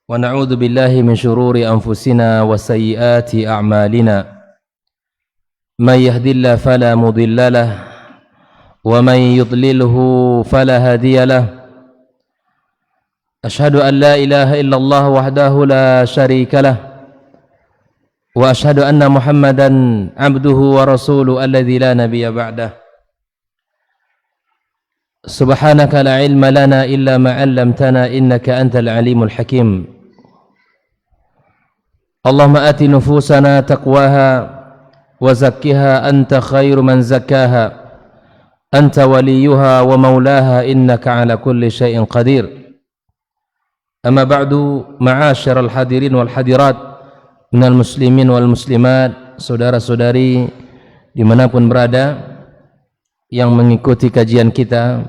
ونعوذ بالله من شرور أنفسنا وسيئات أعمالنا من يهد الله فلا مضل له ومن يضلله فلا هادي له أشهد أن لا إله إلا الله وحده لا شريك له وأشهد أن محمدا عبده ورسوله الذي لا نبي بعده سبحانك لا علم لنا إلا ما علمتنا إنك أنت العليم الحكيم اللهم آت نفوسنا تقواها وزكها أنت خير من زكاها أنت وليها ومولاها إنك على كل شيء قدير أما بعد معاشر الحاضرين والحاضرات من المسلمين والmuslimat, saudara-saudari dimanapun berada yang mengikuti kajian kita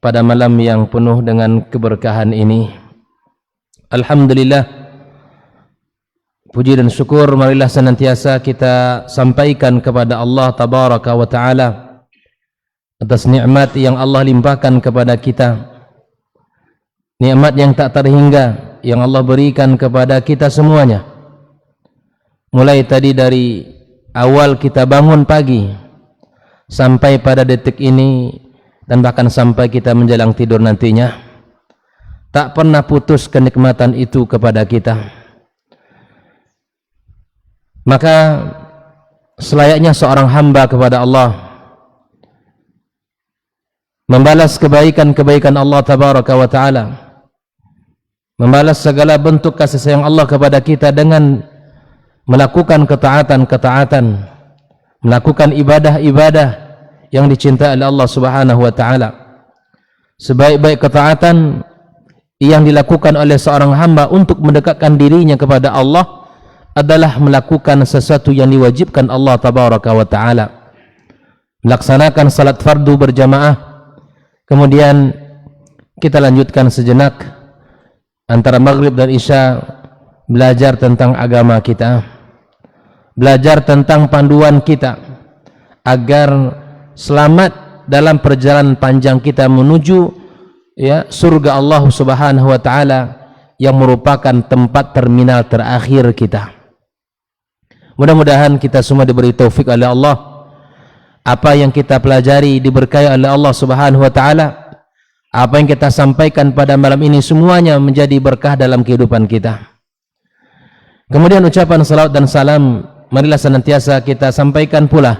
pada malam yang penuh dengan keberkahan ini. Alhamdulillah, puji dan syukur marilah senantiasa kita sampaikan kepada Allah Tabaraka wa Ta'ala atas nikmat yang Allah limpahkan kepada kita, nikmat yang tak terhingga yang Allah berikan kepada kita semuanya, mulai tadi dari awal kita bangun pagi sampai pada detik ini dan bahkan sampai kita menjelang tidur nantinya, tak pernah putus kenikmatan itu kepada kita. Maka selayaknya seorang hamba kepada Allah membalas kebaikan-kebaikan Allah Tabaraka wa Ta'ala, membalas segala bentuk kasih sayang Allah kepada kita dengan melakukan ketaatan-ketaatan, melakukan ibadah-ibadah yang dicintai oleh Allah Subhanahu wa Ta'ala. Sebaik-baik ketaatan yang dilakukan oleh seorang hamba untuk mendekatkan dirinya kepada Allah adalah melakukan sesuatu yang diwajibkan Allah Tabaraka wa Ta'ala, melaksanakan salat fardu berjamaah. Kemudian kita lanjutkan sejenak antara maghrib dan isya, belajar tentang agama kita, belajar tentang panduan kita agar selamat dalam perjalanan panjang kita menuju surga Allah Subhanahu wa Ta'ala yang merupakan tempat terminal terakhir kita. Mudah-mudahan kita semua diberi taufik oleh Allah, apa yang kita pelajari diberkahi oleh Allah Subhanahu wa Ta'ala, apa yang kita sampaikan pada malam ini semuanya menjadi berkah dalam kehidupan kita. Kemudian ucapan salawat dan salam marilah senantiasa kita sampaikan pula,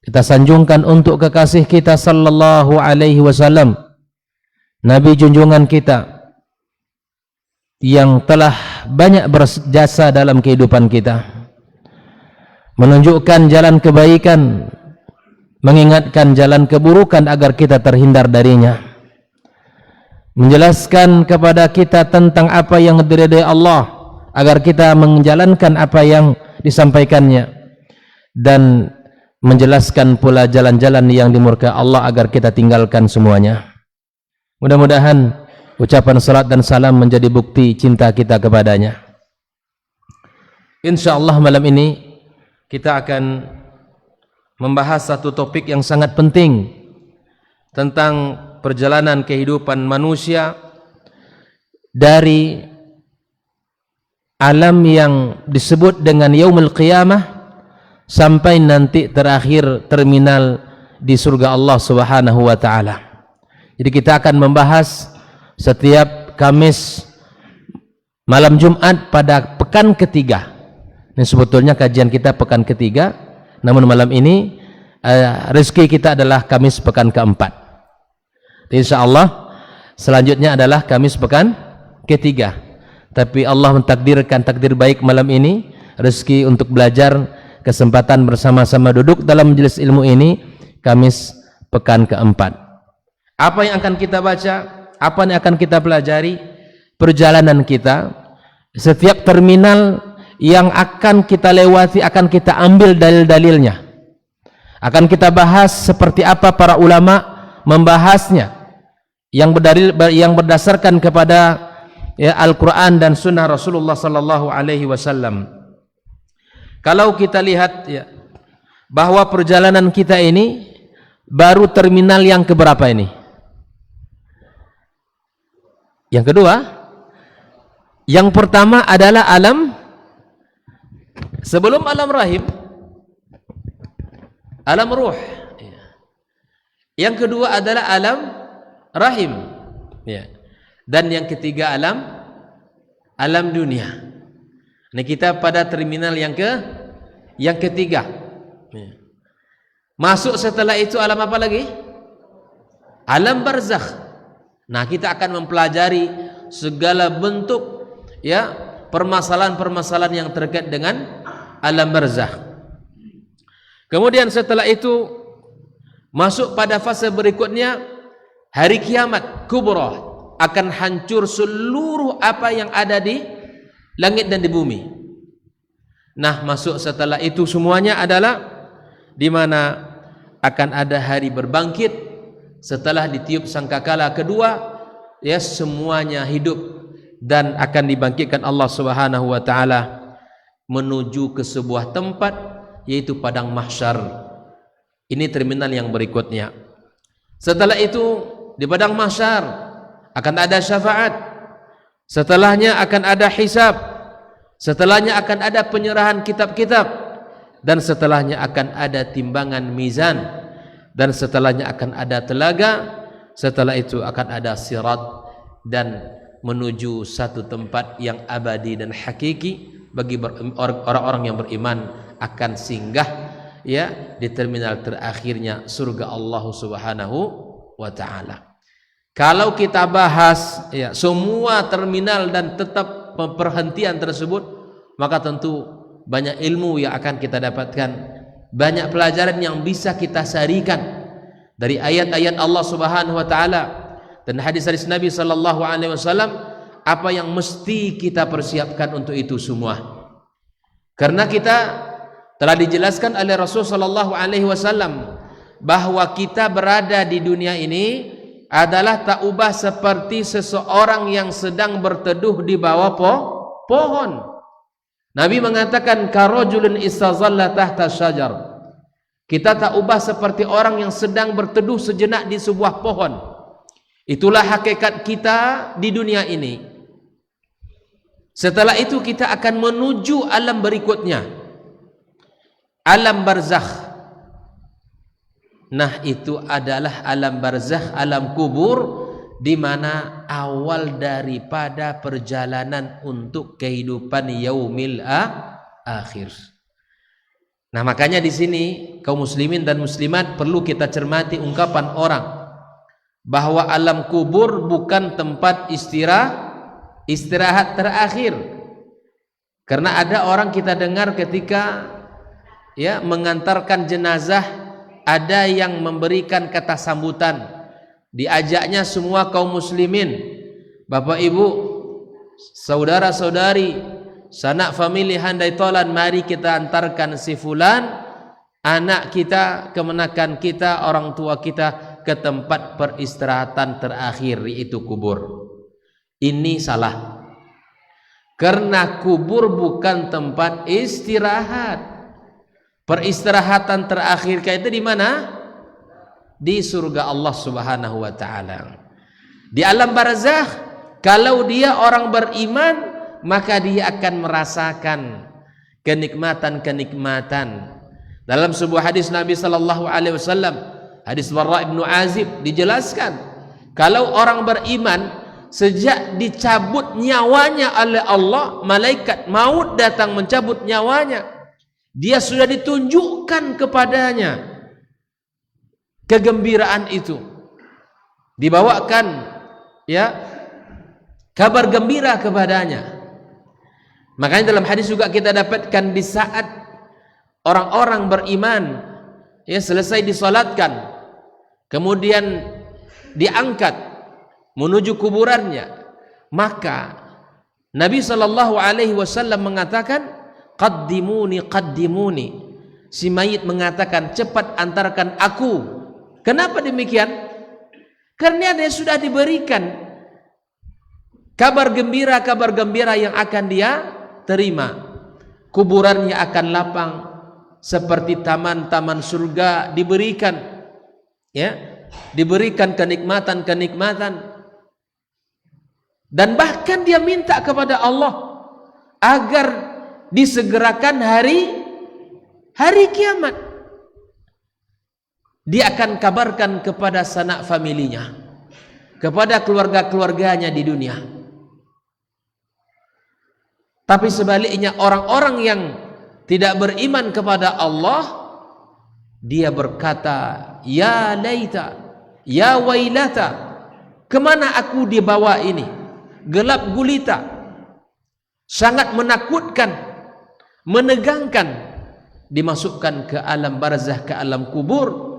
kita sanjungkan untuk kekasih kita sallallahu alaihi wasallam, Nabi junjungan kita yang telah banyak berjasa dalam kehidupan kita, menunjukkan jalan kebaikan, mengingatkan jalan keburukan agar kita terhindar darinya, menjelaskan kepada kita tentang apa yang diridai Allah agar kita menjalankan apa yang disampaikannya, dan menjelaskan pula jalan-jalan yang dimurkai Allah agar kita tinggalkan semuanya. Mudah-mudahan ucapan salat dan salam menjadi bukti cinta kita kepadanya. InsyaAllah malam ini kita akan membahas satu topik yang sangat penting tentang perjalanan kehidupan manusia dari alam yang disebut dengan yaumul qiyamah sampai nanti terakhir terminal di surga Allah Subhanahu wa Ta'ala. Jadi kita akan membahas setiap Kamis malam Jumat pada pekan ketiga. Ini sebetulnya kajian kita pekan ketiga, namun malam ini rezeki kita adalah Kamis pekan keempat. InsyaAllah selanjutnya adalah Kamis pekan ketiga. Tapi Allah mentakdirkan takdir baik malam ini, rezeki untuk belajar, kesempatan bersama-sama duduk dalam majelis ilmu ini Kamis pekan keempat. Apa yang akan kita baca, apa yang akan kita pelajari, perjalanan kita, setiap terminal yang akan kita lewati akan kita ambil dalil-dalilnya, akan kita bahas seperti apa para ulama membahasnya, yang berdasarkan kepada Al-Quran dan Sunnah Rasulullah Sallallahu Alaihi Wasallam. Kalau kita lihat bahwa perjalanan kita ini baru terminal yang keberapa ini? Yang kedua, Yang pertama adalah alam sebelum alam rahim, alam ruh. Yang kedua adalah alam rahim. Dan yang ketiga alam dunia. Ini kita pada terminal yang ketiga. Masuk setelah itu alam apa lagi? Alam barzakh. Nah, kita akan mempelajari segala bentuk permasalahan-permasalahan yang terkait dengan alam barzakh. Kemudian setelah itu masuk pada fase berikutnya, hari kiamat kubra, akan hancur seluruh apa yang ada di langit dan di bumi. Nah, masuk setelah itu semuanya adalah di mana akan ada hari berbangkit setelah ditiup sangkakala kedua, semuanya hidup dan akan dibangkitkan Allah Subhanahu wa taala menuju ke sebuah tempat, yaitu padang mahsyar. Ini terminal yang berikutnya. Setelah itu di padang mahsyar akan ada syafaat, setelahnya akan ada hisab, setelahnya akan ada penyerahan kitab-kitab, dan setelahnya akan ada timbangan mizan, dan setelahnya akan ada telaga, setelah itu akan ada sirat, dan menuju satu tempat yang abadi dan hakiki bagi orang-orang yang beriman akan singgah di terminal terakhirnya surga Allah Subhanahu wa taala. Kalau kita bahas semua terminal dan tetap perhentian tersebut, maka tentu banyak ilmu yang akan kita dapatkan, banyak pelajaran yang bisa kita sarikan dari ayat-ayat Allah Subhanahu wa taala dan hadis-hadis Nabi sallallahu alaihi wasallam, apa yang mesti kita persiapkan untuk itu semua. Karena kita telah dijelaskan oleh Rasul sallallahu alaihi wasallam bahwa kita berada di dunia ini adalah tak ubah seperti seseorang yang sedang berteduh di bawah pohon. Nabi mengatakan karajulun istazalla tahta syajar. Kita tak ubah seperti orang yang sedang berteduh sejenak di sebuah pohon. Itulah hakikat kita di dunia ini. Setelah itu kita akan menuju alam berikutnya, alam barzakh. Nah, itu adalah alam barzakh, alam kubur, di mana awal daripada perjalanan untuk kehidupan yaumil akhir. Nah, makanya di sini kaum muslimin dan muslimat perlu kita cermati ungkapan orang bahwa alam kubur bukan tempat istirahat terakhir. Karena ada orang kita dengar ketika mengantarkan jenazah, ada yang memberikan kata sambutan, diajaknya semua kaum muslimin, bapak ibu, saudara-saudari, sanak famili handai tolan, mari kita antarkan si fulan, anak kita, kemenakan kita, orang tua kita, ke tempat peristirahatan terakhir, yaitu kubur. Ini salah, karena kubur bukan tempat istirahat. Peristirahatan terakhir kita itu di mana? Di surga Allah Subhanahu wa taala. Di alam barzakh, kalau dia orang beriman, maka dia akan merasakan kenikmatan-kenikmatan. Dalam sebuah hadis Nabi sallallahu alaihi wasallam, hadis Barra bin Azib, dijelaskan kalau orang beriman sejak dicabut nyawanya oleh Allah, malaikat maut datang mencabut nyawanya, dia sudah ditunjukkan kepadanya kegembiraan itu, dibawakan kabar gembira kepadanya. Makanya dalam hadis juga kita dapatkan di saat orang-orang beriman selesai disolatkan, kemudian diangkat menuju kuburannya, maka Nabi sallallahu alaihi wasallam mengatakan, qaddimuni qaddimuni. Si mayit mengatakan, cepat antarkan aku. Kenapa demikian? Karena dia sudah diberikan kabar gembira yang akan dia terima. Kuburannya akan lapang seperti taman-taman surga, diberikan diberikan kenikmatan-kenikmatan. Dan bahkan dia minta kepada Allah agar disegerakan hari kiamat. Dia akan kabarkan kepada sanak familinya, kepada keluarga-keluarganya di dunia. Tapi sebaliknya orang-orang yang tidak beriman kepada Allah, dia berkata, ya laita, ya wailata, kemana aku dibawa ini? Gelap gulita, sangat menakutkan, menegangkan, dimasukkan ke alam barzah, ke alam kubur.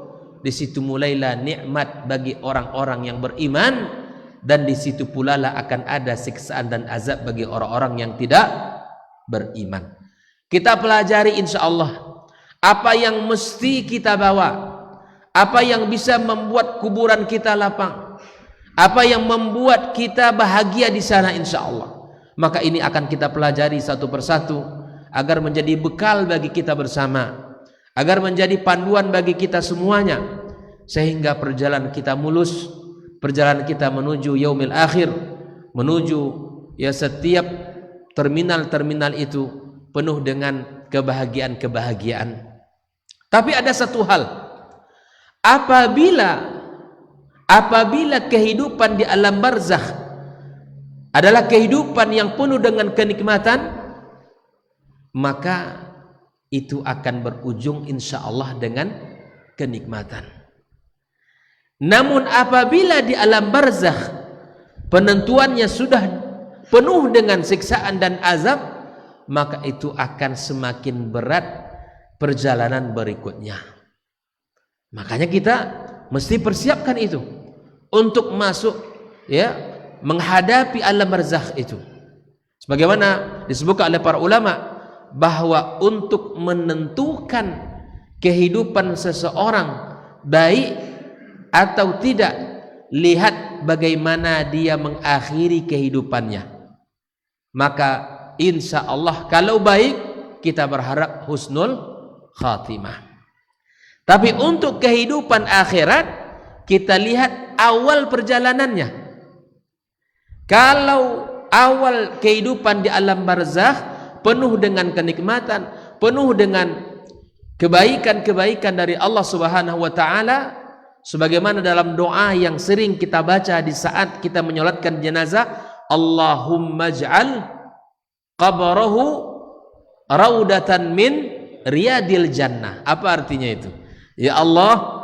Di situ mulailah nikmat bagi orang-orang yang beriman, dan di situ pula lah akan ada siksaan dan azab bagi orang-orang yang tidak beriman. Kita pelajari insyaallah apa yang mesti kita bawa, apa yang bisa membuat kuburan kita lapang, apa yang membuat kita bahagia di sana insyaallah. Maka ini akan kita pelajari satu persatu agar menjadi bekal bagi kita bersama, agar menjadi panduan bagi kita semuanya, sehingga perjalanan kita mulus, perjalanan kita menuju yaumil akhir, menuju ya setiap terminal-terminal itu penuh dengan kebahagiaan-kebahagiaan. Tapi ada satu hal, apabila kehidupan di alam barzakh adalah kehidupan yang penuh dengan kenikmatan, maka itu akan berujung insyaallah dengan kenikmatan. Namun apabila di alam barzakh penentuannya sudah penuh dengan siksaan dan azab, maka itu akan semakin berat perjalanan berikutnya. Makanya kita mesti persiapkan itu untuk masuk ya menghadapi alam barzakh itu. Sebagaimana disebutkan oleh para ulama bahwa untuk menentukan kehidupan seseorang baik atau tidak, lihat bagaimana dia mengakhiri kehidupannya. Maka insya Allah kalau baik, kita berharap husnul khatimah. Tapi untuk kehidupan akhirat, kita lihat awal perjalanannya. Kalau awal kehidupan di alam barzakh penuh dengan kenikmatan, penuh dengan kebaikan-kebaikan dari Allah Subhanahu wa taala, sebagaimana dalam doa yang sering kita baca di saat kita menyolatkan jenazah, Allahumma ij'al qabrahu raudatan min riyadil jannah. Apa artinya itu? Ya Allah,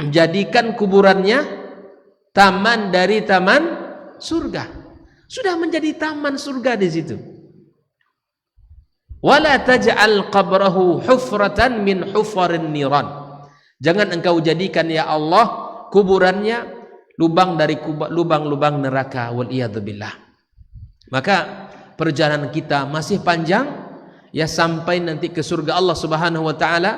jadikan kuburannya taman dari taman surga. Sudah menjadi taman surga di situ. Wala taj'al qabrahu hufratan min hufarin niran. Jangan engkau jadikan ya Allah kuburannya lubang dari lubang-lubang neraka, wal iyadzubillah. Maka perjalanan kita masih panjang ya sampai nanti ke surga Allah Subhanahu wa taala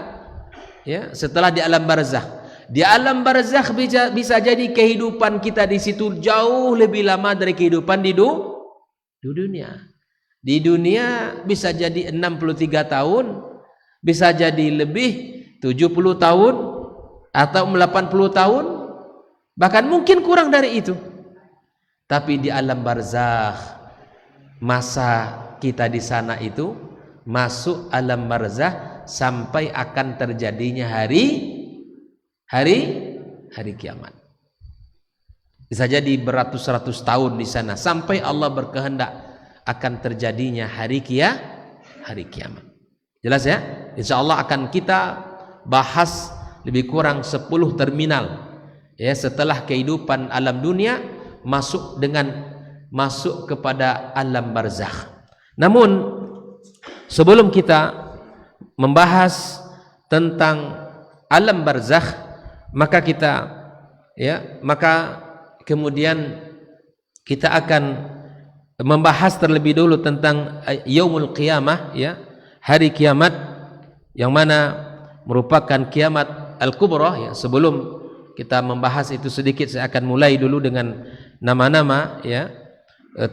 ya, setelah di alam barzakh. Di alam barzakh bisa jadi kehidupan kita di situ jauh lebih lama dari kehidupan di dunia. Di dunia bisa jadi 63 tahun, bisa jadi lebih 70 tahun atau 80 tahun, bahkan mungkin kurang dari itu. Tapi di alam barzakh, masa kita di sana itu masuk alam barzakh sampai akan terjadinya hari kiamat. Bisa jadi beratus-ratus tahun di sana sampai Allah berkehendak akan terjadinya hari kiamat. Jelas ya? Insyaallah akan kita bahas lebih kurang 10 terminal ya setelah kehidupan alam dunia masuk kepada alam barzakh. Namun sebelum kita membahas tentang alam barzakh, maka kemudian kita akan membahas terlebih dulu tentang yaumul qiyamah ya, hari kiamat yang mana merupakan kiamat al-kubra ya. Sebelum kita membahas itu sedikit, saya akan mulai dulu dengan nama-nama ya,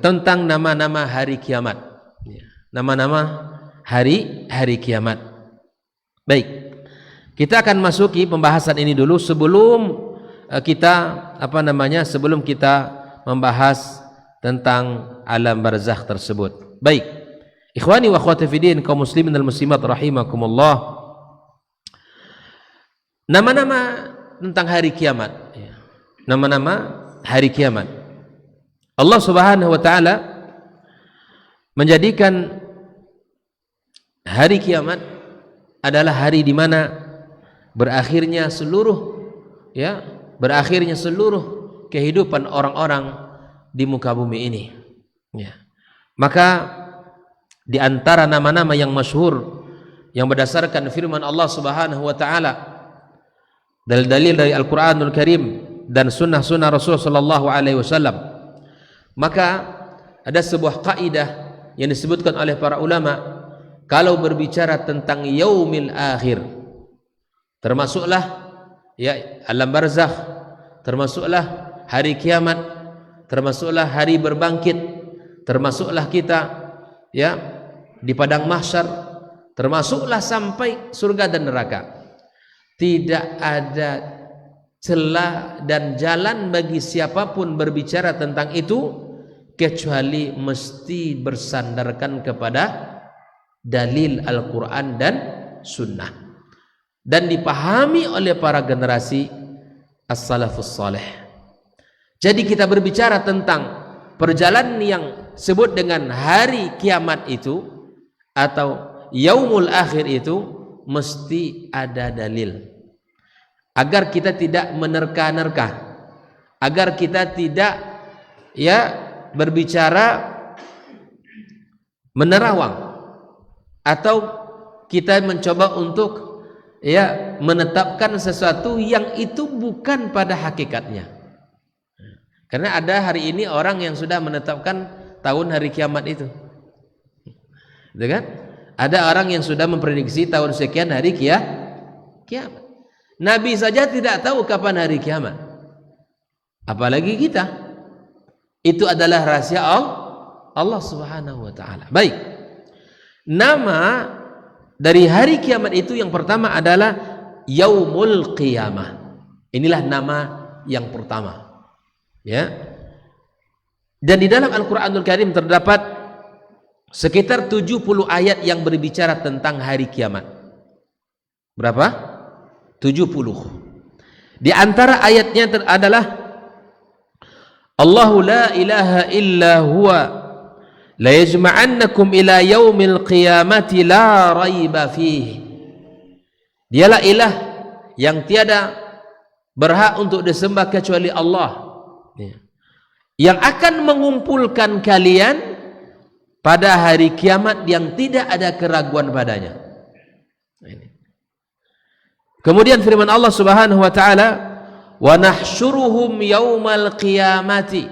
tentang nama-nama hari kiamat ya. Nama-nama hari kiamat. Baik, kita akan masuki pembahasan ini dulu sebelum kita membahas tentang alam barzakh tersebut. Baik, ikhwani wa akhwati fiddin, kaum muslimin dan muslimat rahimakumullah. Nama-nama tentang hari kiamat, nama-nama hari kiamat. Allah Subhanahu wa taala menjadikan hari kiamat adalah hari di mana berakhirnya seluruh kehidupan orang-orang di muka bumi ini. Maka di antara nama-nama yang masyhur yang berdasarkan firman Allah Subhanahu wa taala, dalil-dalil dari Al-Qur'anul Karim dan sunnah-sunnah Rasul sallallahu alaihi wasallam, maka ada sebuah kaidah yang disebutkan oleh para ulama kalau berbicara tentang yaumil akhir, termasuklah alam barzakh, termasuklah hari kiamat, termasuklah hari berbangkit, termasuklah kita di padang mahsyar, termasuklah sampai surga dan neraka. Tidak ada celah dan jalan bagi siapapun berbicara tentang itu kecuali mesti bersandarkan kepada dalil Al-Quran dan Sunnah, dan dipahami oleh para generasi as-salafus salih. Jadi kita berbicara tentang perjalanan yang sebut dengan hari kiamat itu atau yaumul akhir itu mesti ada dalil, agar kita tidak menerka-nerka, agar kita tidak berbicara menerawang, atau kita mencoba untuk menetapkan sesuatu yang itu bukan pada hakikatnya. Karena ada hari ini orang yang sudah menetapkan tahun hari kiamat itu, gitu kan? Ada orang yang sudah memprediksi tahun sekian hari kiamat. Nabi saja tidak tahu kapan hari kiamat, apalagi kita. Itu adalah rahasia Allah Subhanahu wa taala. Baik, nama dari hari kiamat itu yang pertama adalah yaumul qiyamah. Inilah nama yang pertama, Dan di dalam Al-Qur'anul Karim terdapat sekitar 70 ayat yang berbicara tentang hari kiamat. Berapa? 70. Di antara ayatnya adalah Allahu la ilaha illa huwa la yajma'annakum ila yaumil qiyamati la raiba fihi. Dialah ilah yang tiada berhak untuk disembah kecuali Allah, yang akan mengumpulkan kalian pada hari kiamat yang tidak ada keraguan padanya. Kemudian firman Allah Subhanahu wa taala, wa nahsyuruhum yaumal qiyamati,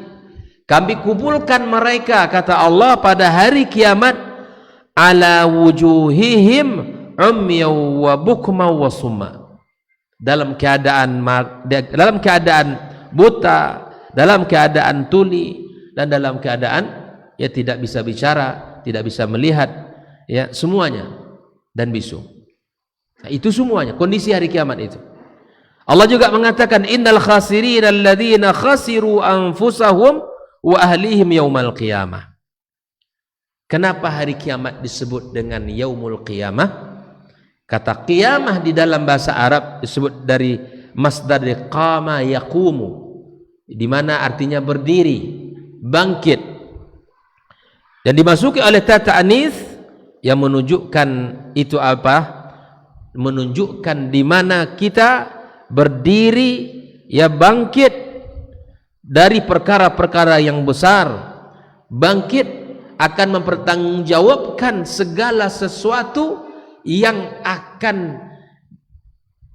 kami kumpulkan mereka, kata Allah, pada hari kiamat, ala wujuhihim umyaw wa bukma wa summa, dalam keadaan buta, dalam keadaan tuli, dan dalam keadaan tidak bisa bicara, tidak bisa melihat, semuanya, dan bisu. Nah, itu semuanya kondisi hari kiamat itu. Allah juga mengatakan innal khasirin alladzina khasiru anfusahum wa ahlihim yaumal qiyamah. Kenapa hari kiamat disebut dengan yaumul qiyamah? Kata qiyamah di dalam bahasa Arab disebut dari masdar qama yaqumu, di mana artinya berdiri, bangkit, dan dimasuki oleh ta ta'nits yang menunjukkan itu apa? Menunjukkan di mana kita berdiri, bangkit dari perkara-perkara yang besar, bangkit akan mempertanggungjawabkan segala sesuatu yang akan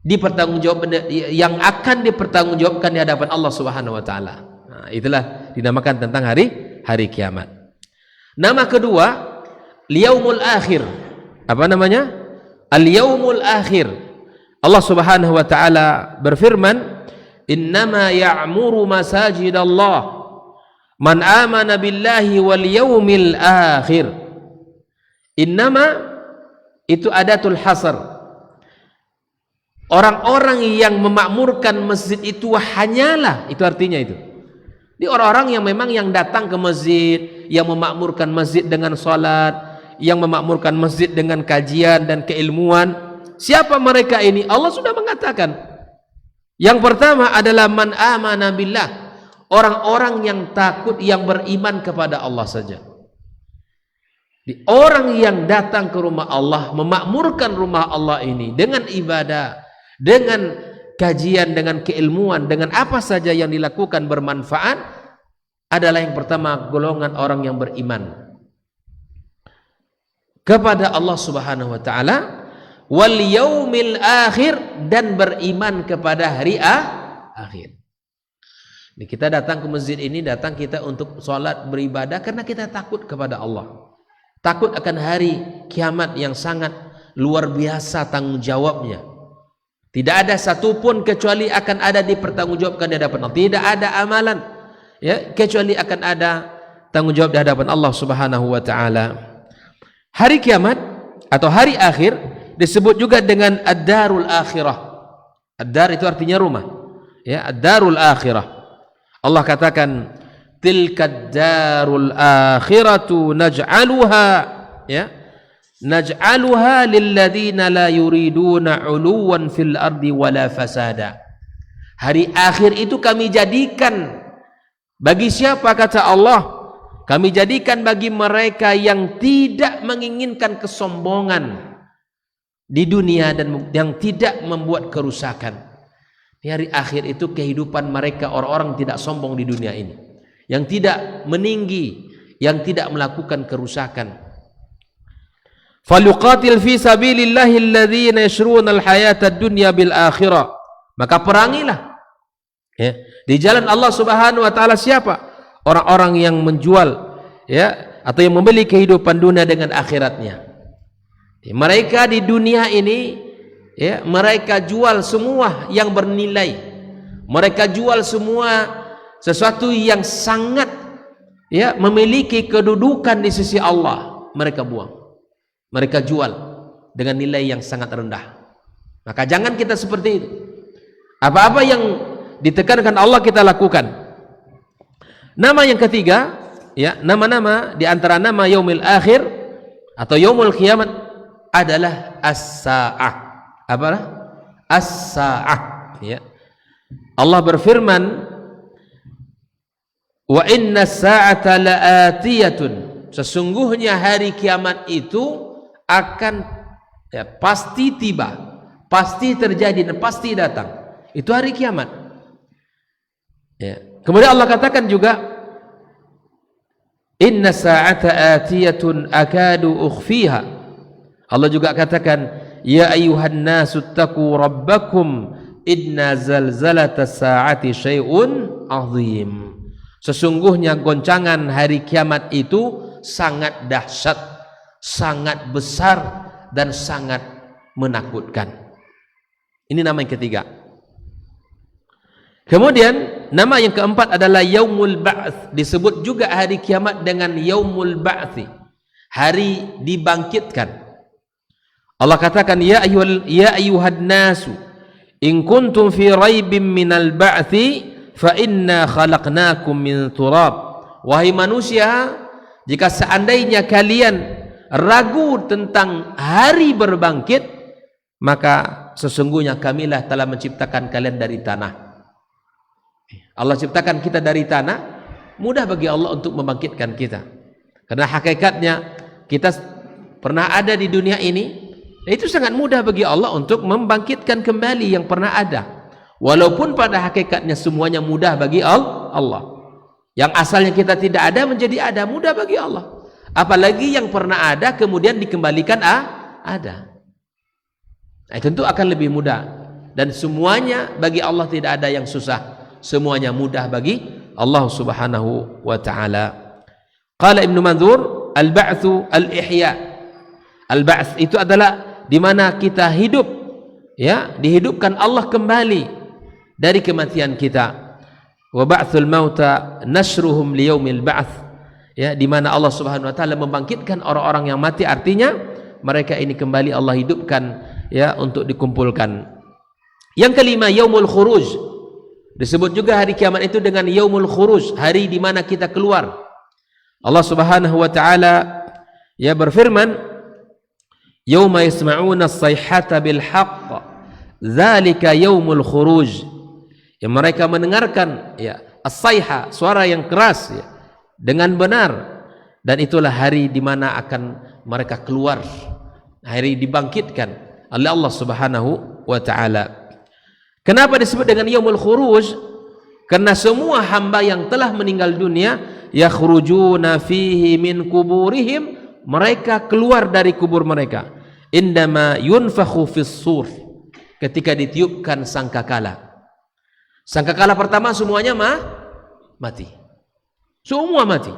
dipertanggungjawabkan di hadapan Allah Subhanahu wa taala. Nah, itulah dinamakan tentang hari kiamat. Nama kedua, Al-Yaumul Akhir. Apa namanya? Al-Yaumul Akhir. Allah Subhanahu wa taala berfirman, "Innama ya'muru masajidallah man amana billahi wal yaumil akhir." Innama itu adatul hasar. Orang-orang yang memakmurkan masjid itu hanyalah, itu artinya itu. Di orang-orang yang memang yang datang ke masjid, yang memakmurkan masjid dengan salat, yang memakmurkan masjid dengan kajian dan keilmuan. Siapa mereka ini? Allah sudah mengatakan. Yang pertama adalah man amana billah, orang-orang yang takut, yang beriman kepada Allah saja. Orang yang datang ke rumah Allah, memakmurkan rumah Allah ini dengan ibadah, dengan kajian, dengan keilmuan, dengan apa saja yang dilakukan bermanfaat, adalah yang pertama golongan orang yang beriman kepada Allah Subhanahu wa taala, wal yaumil akhir, dan beriman kepada hari akhir. Ini kita datang ke masjid ini, datang kita untuk sholat, beribadah karena kita takut kepada Allah, takut akan hari kiamat yang sangat luar biasa tanggung jawabnya. Tidak ada satupun kecuali akan ada dipertanggungjawabkan di hadapan Allah. Tidak ada amalan ya kecuali akan ada tanggung jawab di hadapan Allah Subhanahu wa taala. Hari kiamat atau hari akhir disebut juga dengan ad-darul akhirah. Ad-dar itu artinya rumah. Ya, ad-darul akhirah. Allah katakan tilkad darul akhiratu naj'aluha, ya, naj'aluha lilladzina la yuriduna 'uluwan fil ardi wala fasada. Hari akhir itu kami jadikan bagi siapa, kata Allah? Kami jadikan bagi mereka yang tidak menginginkan kesombongan di dunia dan yang tidak membuat kerusakan. Di hari akhir itu kehidupan mereka, orang-orang tidak sombong di dunia ini, yang tidak meninggi, yang tidak melakukan kerusakan. Faluqatil fi sabilillahi alladhina yashruna alhayata ad-dunya bil akhirah. Maka perangilah ya, di jalan Allah Subhanahu wa taala siapa? Orang-orang yang menjual ya atau yang membeli kehidupan dunia dengan akhiratnya. Mereka di dunia ini ya, mereka jual semua yang bernilai. Mereka jual semua sesuatu yang sangat ya memiliki kedudukan di sisi Allah, mereka buang. Mereka jual dengan nilai yang sangat rendah. Maka jangan kita seperti itu. Apa-apa yang ditekankan Allah kita lakukan. Nama yang ketiga, ya, nama-nama di antara nama yaumil akhir atau yaumul kiamat adalah as-sa'ah. Apa? As-sa'ah, ya. Allah berfirman, wa inna as-sa'ata la'atiyatun. Sesungguhnya hari kiamat itu akan ya, pasti tiba, pasti terjadi dan pasti datang. Itu hari kiamat. Ya. Kemudian Allah katakan juga, inna sa'ata atiyatun akadu ukhfiha. Allah juga katakan, ya ayuhan nasu taqu rabbakum inna zalzalata sa'ati syai'un azim. Sesungguhnya goncangan hari kiamat itu sangat dahsyat, sangat besar dan sangat menakutkan. Ini nama yang ketiga. Kemudian nama yang keempat adalah yaumul ba'ts. Disebut juga hari kiamat dengan yaumul ba'ts, hari dibangkitkan. Allah katakan, ya ayyuhan nasu in kuntum fi raibin minal ba'ts fa inna khalaqnakum min turab. Wahai manusia, jika seandainya kalian ragu tentang hari berbangkit, maka sesungguhnya kamilah telah menciptakan kalian dari tanah. Allah ciptakan kita dari tanah, mudah bagi Allah untuk membangkitkan kita. Karena hakikatnya kita pernah ada di dunia ini, itu sangat mudah bagi Allah untuk membangkitkan kembali yang pernah ada. Walaupun pada hakikatnya semuanya mudah bagi Allah. Yang asalnya kita tidak ada menjadi ada, mudah bagi Allah. Apalagi yang pernah ada kemudian dikembalikan ada. Nah, tentu akan lebih mudah. Dan semuanya bagi Allah tidak ada yang susah. Semuanya mudah bagi Allah Subhanahu wa taala. Qala Ibnu Mandzur, al-ba'tsu al-ihya. Al-ba'ts itu adalah di mana kita hidup, ya, dihidupkan Allah kembali dari kematian kita. Wa ba'tsul mauta nasruhum liyaumil ba'ts. Ya, di mana Allah Subhanahu wa taala membangkitkan orang-orang yang mati, artinya mereka ini kembali Allah hidupkan ya untuk dikumpulkan. Yang kelima, yaumul khuruj. Disebut juga hari kiamat itu dengan yaumul khuruj, hari di mana kita keluar. Allah Subhanahu wa taala ya berfirman, "Yauma yasma'una as-sayhata bil haqq, dzalika yaumul khuruj." Ya, mereka mendengarkan ya as-sayha, suara yang keras ya, dengan benar, dan itulah hari di mana akan mereka keluar, hari dibangkitkan oleh Allah Subhanahu wa taala. Kenapa disebut dengan yaumul khuruj? Karena semua hamba yang telah meninggal dunia, yakhrujuna fihi min kuburihim, mereka keluar dari kubur mereka. Indama yunfakhu fis sur, ketika ditiupkan sangkakala. Sangkakala pertama semuanya mati. Semua mati.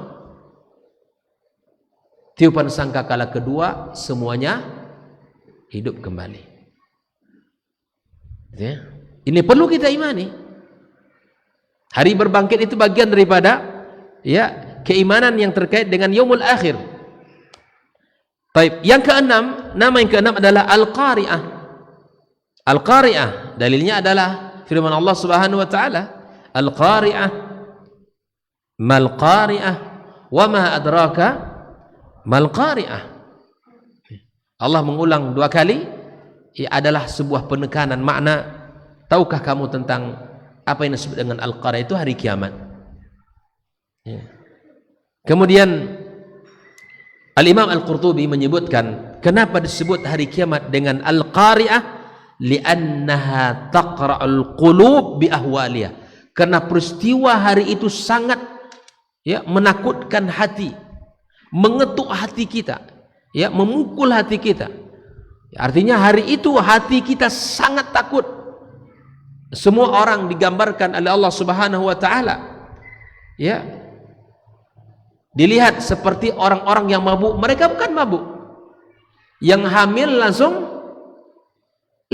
Tiupan sangkakala kedua semuanya hidup kembali. Ya. Ini perlu kita imani. Hari berbangkit itu bagian daripada ya keimanan yang terkait dengan yaumul akhir. Baik, yang keenam, nama yang keenam adalah Al-Qari'ah. Al-Qari'ah, dalilnya adalah firman Allah Subhanahu wa taala, Al-Qari'ah, mal Qari'ah, wa ma adraka mal Qari'ah. Allah mengulang dua kali, adalah sebuah penekanan makna. Tahukah kamu tentang apa yang disebut dengan Al-Qari'ah? Itu hari kiamat. Ya. Kemudian Al-Imam Al-Qurtubi menyebutkan kenapa disebut hari kiamat dengan Al-Qari'ah, li'annaha taqra'ul qulub bi ahwaliha, karena peristiwa hari itu sangat ya menakutkan hati, mengetuk hati kita, ya memukul hati kita. Artinya hari itu hati kita sangat takut. Semua orang digambarkan oleh Allah Subhanahu wa taala ya dilihat seperti orang-orang yang mabuk. Mereka bukan mabuk, yang hamil langsung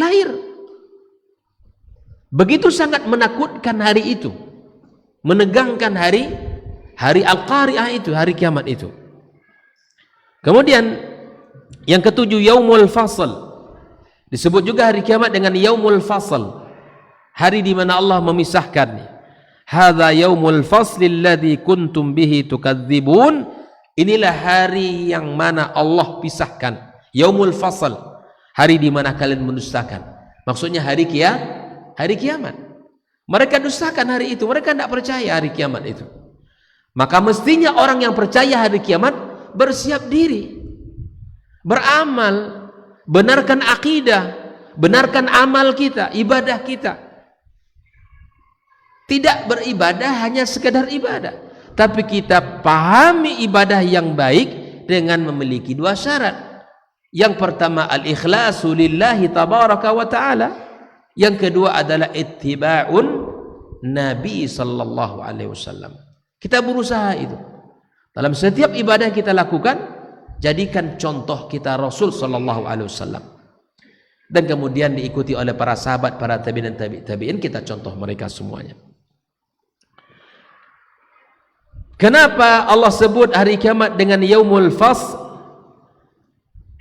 lahir. Begitu sangat menakutkan hari itu, menegangkan hari Al-Qari'ah itu, hari kiamat itu. Kemudian yang ketujuh, yaumul fasl. Disebut juga hari kiamat dengan yaumul fasl, hari di mana Allah memisahkan. Hadza yaumul fasli alladzi kuntum bihi tukadzibun. Inilah hari yang mana Allah pisahkan. Yaumul fasl, hari di mana kalian mendustakan. Maksudnya hari kiamat. Mereka dustakan hari itu, mereka tidak percaya hari kiamat itu. Maka mestinya orang yang percaya hari kiamat bersiap diri, beramal, benarkan akidah, benarkan amal kita, ibadah kita. Tidak beribadah hanya sekedar ibadah, tapi kita pahami ibadah yang baik dengan memiliki dua syarat. Yang pertama al-ikhlasu lillahi tabaraka wa ta'ala. Yang kedua adalah ittiba'un Nabi sallallahu alaihi wasallam. Kita berusaha itu. Dalam setiap ibadah kita lakukan, jadikan contoh kita Rasul sallallahu alaihi wasallam. Dan kemudian diikuti oleh para sahabat, para tabi'in dan tabi'in, kita contoh mereka semuanya. Kenapa Allah sebut hari kiamat dengan yaumul fasl?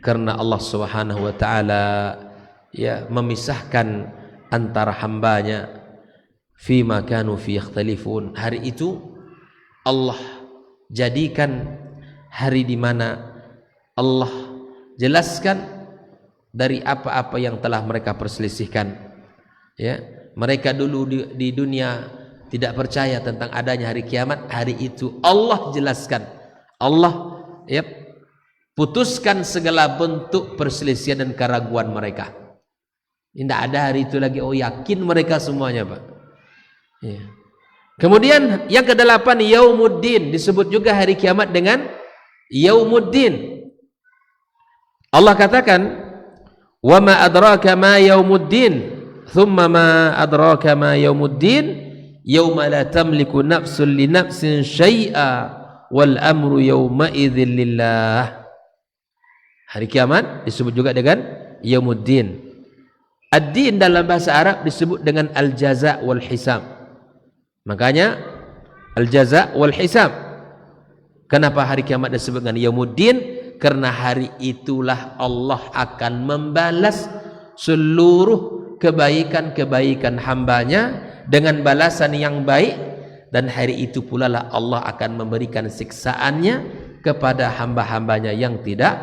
Karena Allah Subhanahu wa taala ya memisahkan antara hambanya fima kanu fi yakhtalifun. Hari itu Allah jadikan hari di mana Allah jelaskan dari apa-apa yang telah mereka perselisihkan. Ya, mereka dulu di dunia tidak percaya tentang adanya hari kiamat. Hari itu Allah jelaskan, Allah ya putuskan segala bentuk perselisihan dan keraguan mereka. Tidak ada hari itu lagi. Oh, yakin mereka semuanya, Pak. Ya. Kemudian yang kedelapan, yaumuddin. Disebut juga hari kiamat dengan yaumuddin. Allah katakan, wa ma adraka ma yaumuddin, thumma ma adraka ma yaumuddin, yauma la tamliku nafsun li nafsin syai'a wal amru yauma idzin lillah. Hari kiamat disebut juga dengan yaumuddin. Ad-din dalam bahasa Arab disebut dengan al-jaza wal hisab. Makanya al-jaza wal hisab. Kenapa hari kiamat disebut dengan yaumuddin? Karena hari itulah Allah akan membalas seluruh kebaikan-kebaikan hambanya dengan balasan yang baik, dan hari itu pula lah Allah akan memberikan siksaannya kepada hamba-hambanya yang tidak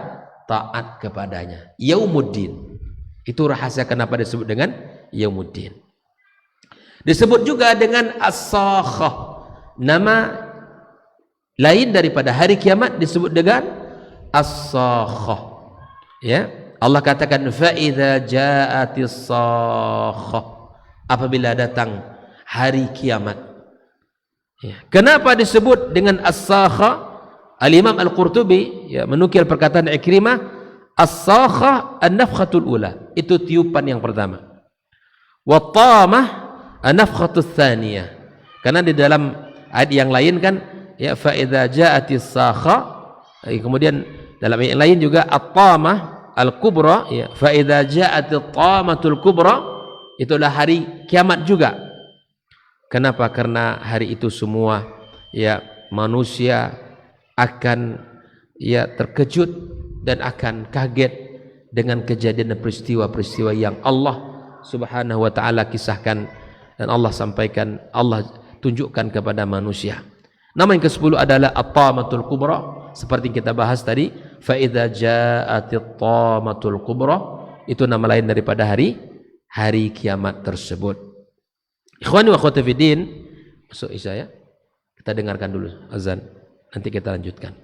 taat kepadanya. Yaumuddin. Itu rahasia kenapa disebut dengan Yaumuddin. Disebut juga dengan As-Sakhah. Nama lain daripada hari kiamat disebut dengan As-Sakhah. Ya, Allah katakan fa idza ja'atis sakhah, apabila datang hari kiamat. Ya. Kenapa disebut dengan As-Sakhah? Al-Imam Al-Qurtubi ya, menukil perkataan Ikrimah, As-Sakhah an-nafkhatul ula, itu tiupan yang pertama. Wa tamah an-nafkhatus tsaniyah. Karena di dalam ayat yang lain kan ya fa idza ja'atis sakhah, kemudian dalam ayat lain juga at-tamah al-kubra ya fa idza ja'atit tamatul kubra, itulah hari kiamat juga. Kenapa? Karena hari itu semua ya manusia akan ya terkejut dan akan kaget dengan kejadian dan peristiwa-peristiwa yang Allah Subhanahu wa taala kisahkan dan Allah sampaikan, Allah tunjukkan kepada manusia. Nama yang ke-10 adalah at-tamatul kubra, seperti kita bahas tadi, fa idza ja'atit tamatul kubra, itu nama lain daripada hari kiamat tersebut. Ikhwani wa akhwati fiddin, masuk isya ya. Kita dengarkan dulu azan, nanti kita lanjutkan.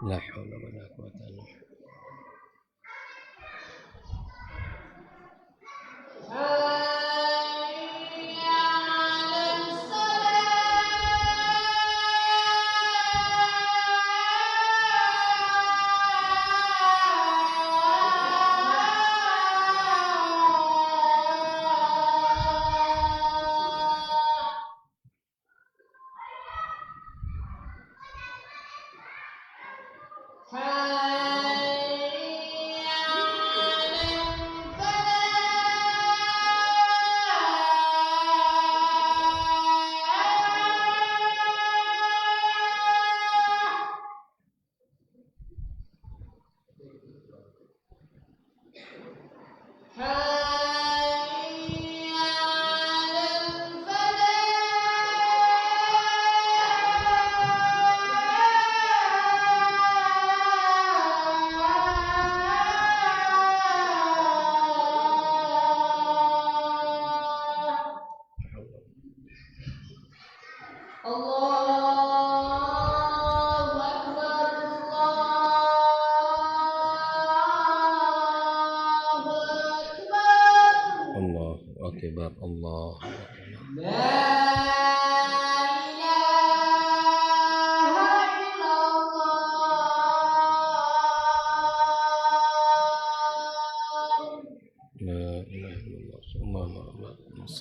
La haula wala quwwata illa billah.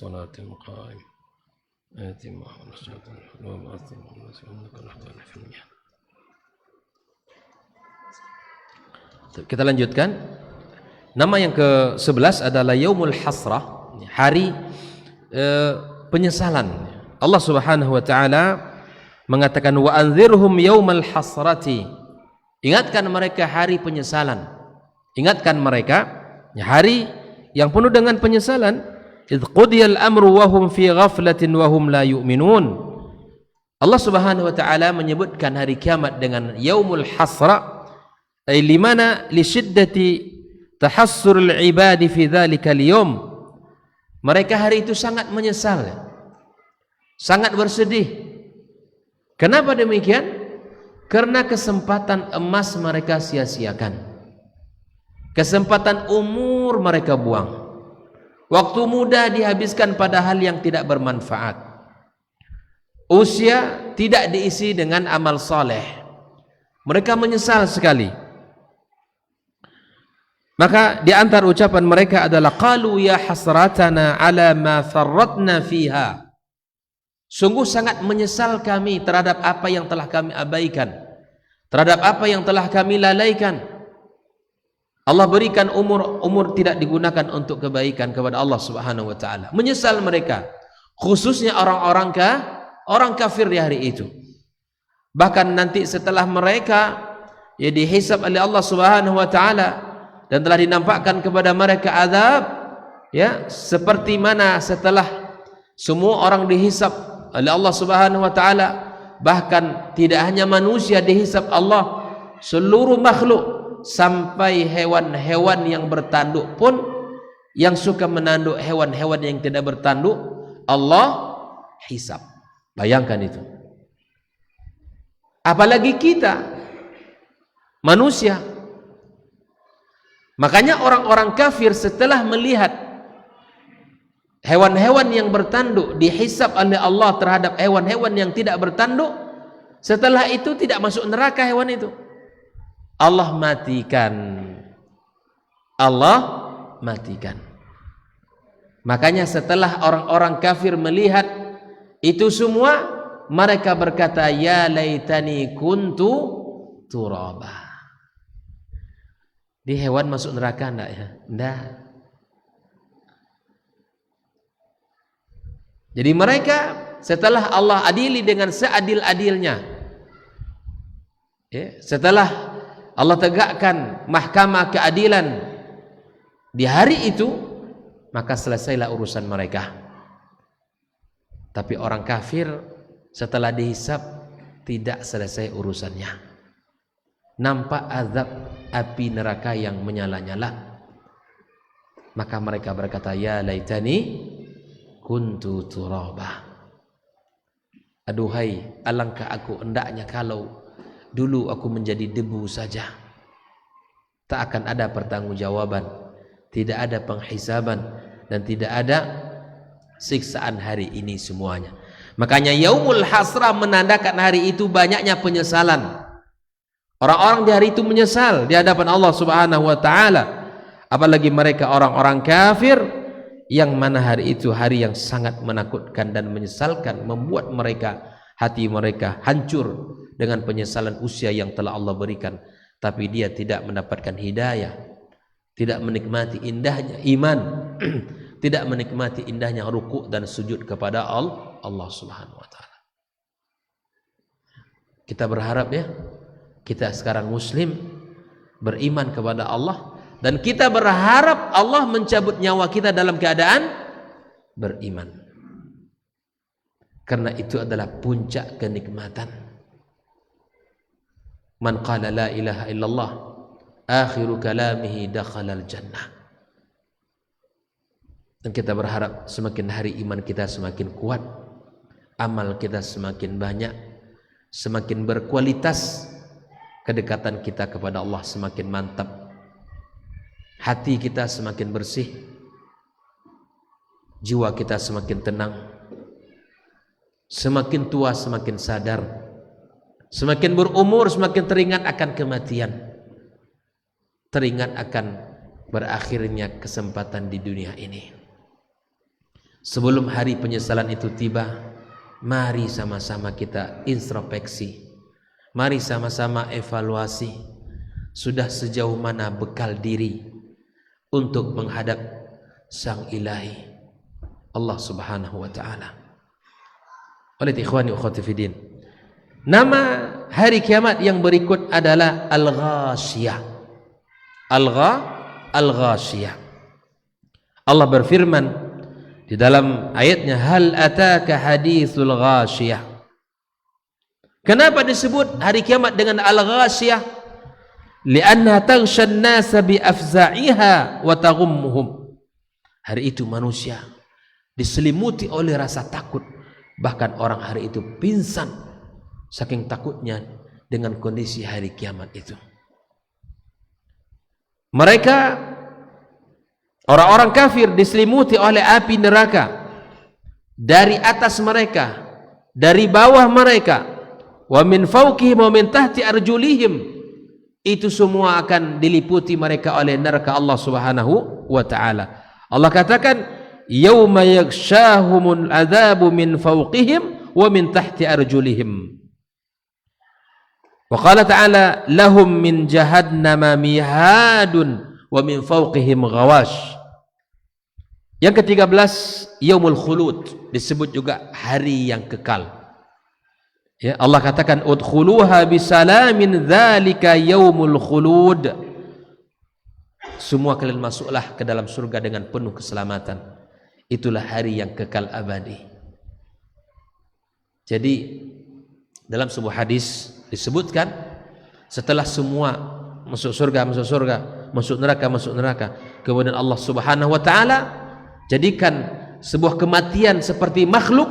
الصلاة القائمة آت محمد الصلاة وبعث إنك لتعلم في الميعاد. Kita lanjutkan. Nama yang ke-11 adalah Yaumul Hasrah, hari penyesalan. Allah Subhanahu wa taala mengatakan wa anzirhum yaumal hasrati. Ingatkan mereka hari penyesalan. Ingatkan mereka hari yang penuh dengan penyesalan. Idz qudiyal amru wa hum fi ghaflatin wa hum la yu'minun. Allah Subhanahu wa taala menyebutkan hari kiamat dengan yaumul hasra, ay limana li syiddati tahassurul ibadi fi dzalikal yaum. Mereka hari itu sangat menyesal, sangat bersedih. Kenapa demikian? Karena kesempatan emas mereka sia-siakan. Kesempatan umur mereka buang. Waktu muda dihabiskan pada hal yang tidak bermanfaat. Usia tidak diisi dengan amal saleh. Mereka menyesal sekali. Maka di antara ucapan mereka adalah qalu ya hasratana ala ma farratna fiha. Sungguh sangat menyesal kami terhadap apa yang telah kami abaikan, terhadap apa yang telah kami lalaikan. Allah berikan umur tidak digunakan untuk kebaikan kepada Allah Subhanahu wa taala. Menyesal mereka, khususnya orang kafir di hari itu. Bahkan nanti setelah mereka dihisab oleh Allah Subhanahu wa taala dan telah dinampakkan kepada mereka azab, seperti mana setelah semua orang dihisab oleh Allah Subhanahu wa taala, bahkan tidak hanya manusia dihisab Allah, seluruh makhluk sampai hewan-hewan yang bertanduk pun, yang suka menanduk hewan-hewan yang tidak bertanduk, Allah hisab. Bayangkan itu. Apalagi kita manusia. Makanya orang-orang kafir setelah melihat hewan-hewan yang bertanduk dihisab oleh Allah terhadap hewan-hewan yang tidak bertanduk, setelah itu tidak masuk neraka hewan itu. Allah matikan. Allah matikan. Makanya setelah orang-orang kafir melihat itu semua, mereka berkata ya laitani kuntu turaba. Di hewan masuk neraka enggak ya? Enggak. Jadi mereka setelah Allah adili dengan seadil-adilnya, setelah Allah tegakkan mahkamah keadilan di hari itu, maka selesailah urusan mereka. Tapi orang kafir setelah dihisab tidak selesai urusannya. Nampak azab api neraka yang menyala-nyala. Maka mereka berkata ya laitani kuntu turaba. Aduhai, alangkah aku hendaknya kalau dulu aku menjadi debu saja. Tak akan ada pertanggungjawaban, tidak ada penghisaban, dan tidak ada siksaan hari ini semuanya. Makanya yaumul hasrah menandakan hari itu banyaknya penyesalan. Orang-orang di hari itu menyesal di hadapan Allah Subhanahu wa taala. Apalagi mereka orang-orang kafir, yang mana hari itu hari yang sangat menakutkan dan menyesalkan, membuat mereka, hati mereka hancur dengan penyesalan usia yang telah Allah berikan, tapi dia tidak mendapatkan hidayah, tidak menikmati indahnya iman, tidak menikmati indahnya ruku' dan sujud kepada Allah Subhanahu wa taala. Kita berharap kita sekarang muslim, beriman kepada Allah, dan kita berharap Allah mencabut nyawa kita dalam keadaan beriman. Karena itu adalah puncak kenikmatan. Man qala la ilaha illallah akhiru kalamihi dakhalal jannah. Dan kita berharap semakin hari iman kita semakin kuat, amal kita semakin banyak, semakin berkualitas, kedekatan kita kepada Allah semakin mantap, hati kita semakin bersih, jiwa kita semakin tenang, semakin tua semakin sadar, semakin berumur semakin teringat akan kematian, teringat akan berakhirnya kesempatan di dunia ini. Sebelum hari penyesalan itu tiba, mari sama-sama kita introspeksi. Mari sama-sama evaluasi. Sudah sejauh mana bekal diri untuk menghadap Sang Ilahi Allah Subhanahu wa taala. Oleh ikhwani ukhwati fiddin, nama hari kiamat yang berikut adalah Al-Ghashiyah. Al-Ghashiyah. Allah berfirman di dalam ayatnya, hal ataka hadithul ghashiyah. Kenapa disebut hari kiamat dengan al-ghashiyah? Lianna taghshan nasa bi afza'iha wa taghummuhum. Hari itu manusia diselimuti oleh rasa takut, bahkan orang hari itu pingsan saking takutnya dengan kondisi hari kiamat itu. Mereka orang-orang kafir diselimuti oleh api neraka dari atas mereka, dari bawah mereka, wa min fawqihim wa min tahti arjulihim. Itu semua akan diliputi mereka oleh neraka Allah Subhanahu wa taala. Allah katakan, yauma yakshahumul adzabu min fawqihim wa min tahti arjulihim. Wa qala ta'ala, lahum min jahannama mihadun wa min fawqihim ghawash. Yang ke-13, yaumul khulud, disebut juga hari yang kekal. Ya, Allah katakan udkhuluha bisalamin dzalika yaumul khulud. Semua kalian masuklah ke dalam surga dengan penuh keselamatan. Itulah hari yang kekal abadi. Jadi dalam sebuah hadis disebutkan, setelah semua masuk surga, masuk neraka, kemudian Allah Subhanahu wa taala jadikan sebuah kematian seperti makhluk,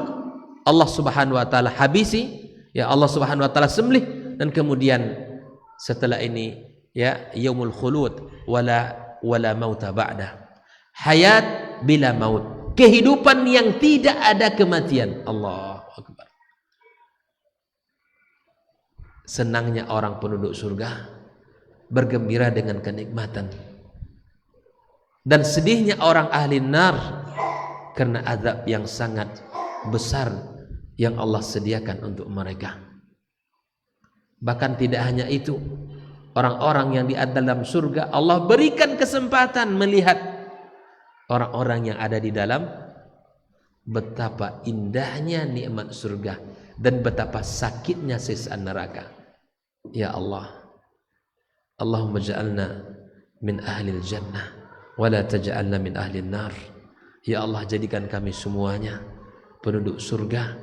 Allah Subhanahu wa taala habisi, ya Allah Subhanahu wa taala sembelih, dan kemudian setelah ini ya yaumul khulud wala mauta ba'da. Hayat bila maut, kehidupan yang tidak ada kematian. Allahu akbar. Senangnya orang penduduk surga, bergembira dengan kenikmatan, dan sedihnya orang ahli nar karena azab yang sangat besar yang Allah sediakan untuk mereka. Bahkan tidak hanya itu, orang-orang yang di dalam surga Allah berikan kesempatan melihat orang-orang yang ada di dalam, betapa indahnya nikmat surga dan betapa sakitnya siksa neraka. Ya Allah, Allahumma ja'alna min ahlil jannah wa la taj'alna min ahlin nar. Ya Allah, jadikan kami semuanya penduduk surga,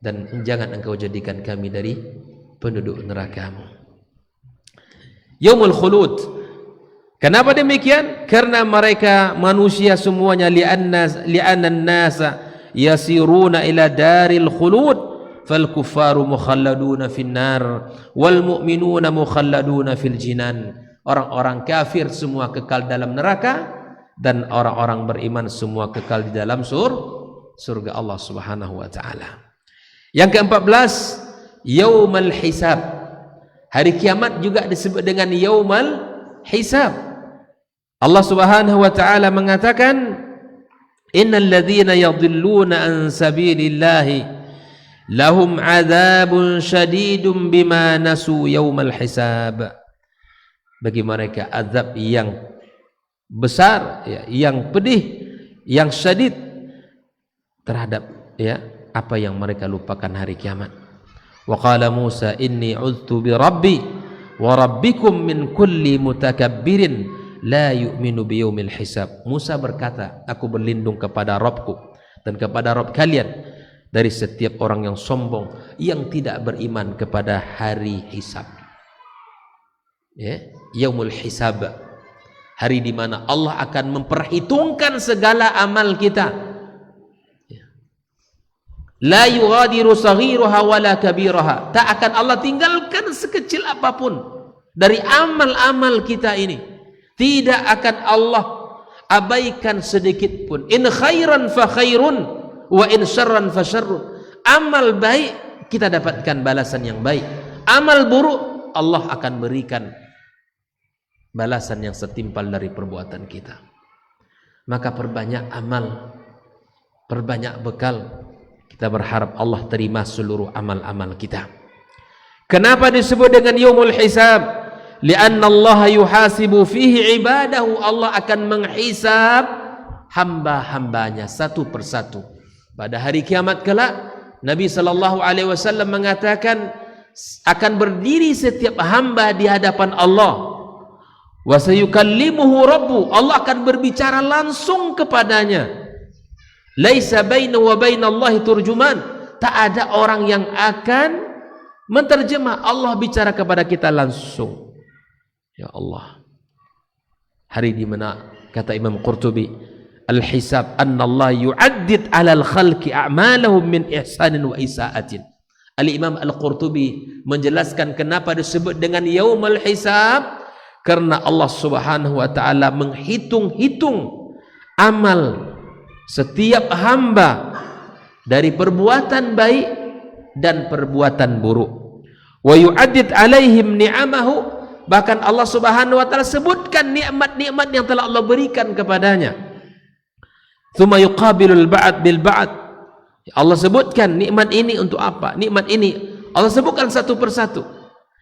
dan jangan Engkau jadikan kami dari penduduk neraka-Mu. Yaumul khulud. Kenapa demikian? Karena mereka manusia semuanya li'anna an-nasa yasiruna ila daril khulud fal kuffaru mukhalladuna fin nar wal mu'minuna mukhalladuna fil jinan. Orang-orang kafir semua kekal dalam neraka, dan orang-orang beriman semua kekal di dalam surga Allah Subhanahu wa taala. Yang ke-14, yaumul hisab. Hari kiamat juga disebut dengan yaumul hisab. Allah Subhanahu wa taala mengatakan, innal ladzina yadhilluna an sabilillahi lahum adzabun syadidun bima nasu yaumal hisab. Bagi mereka azab yang besar, ya, yang pedih, yang syadid terhadap ya apa yang mereka lupakan hari kiamat. Wa qala Musa inni uztu bi rabbi wa rabbikum min kulli mutakabbirin la yu'minu bi yaumil hisab. Musa berkata, aku berlindung kepada Rabbku dan kepada Rabb kalian dari setiap orang yang sombong, yang tidak beriman kepada hari hisab. Ya, yaumul hisab, hari di mana Allah akan memperhitungkan segala amal kita. La yughadiru saghiraha wala kabiraha. Tak akan Allah tinggalkan sekecil apapun dari amal-amal kita ini. Tidak akan Allah abaikan sedikit pun. In khairan fa khairun wa in syarran fa syarrun. Amal baik kita dapatkan balasan yang baik. Amal buruk Allah akan berikan balasan yang setimpal dari perbuatan kita. Maka perbanyak amal, perbanyak bekal. Kita berharap Allah terima seluruh amal-amal kita. Kenapa disebut dengan yaumul hisab? Lianna Allah yuhasibu fihi ibadahu. Allah akan menghisab hamba-hambanya satu persatu. Pada hari kiamat kelak, Nabi SAW mengatakan akan berdiri setiap hamba di hadapan Allah. Wa sayukallimuhu rabbu. Allah akan berbicara langsung kepadanya. Laisa bainahu wa bainallahi turjuman. Tak ada orang yang akan menterjemah. Allah bicara kepada kita langsung. Ya Allah. Hari di mana kata Imam Qurtubi, al-hisab anna Allah yu'addid 'alal khalqi a'malahum min ihsanin wa isa'atin. Al-Imam Al-Qurtubi menjelaskan kenapa disebut dengan yaumul hisab, karena Allah Subhanahu wa taala menghitung-hitung amal setiap hamba dari perbuatan baik dan perbuatan buruk. Wa yu'addid 'alaihim ni'amahu. Bahkan Allah Subhanahu wa taala sebutkan nikmat-nikmat yang telah Allah berikan kepadanya. Tsumma yuqabilul ba'd bil ba'd. Allah sebutkan nikmat ini untuk apa? Nikmat ini Allah sebutkan satu persatu.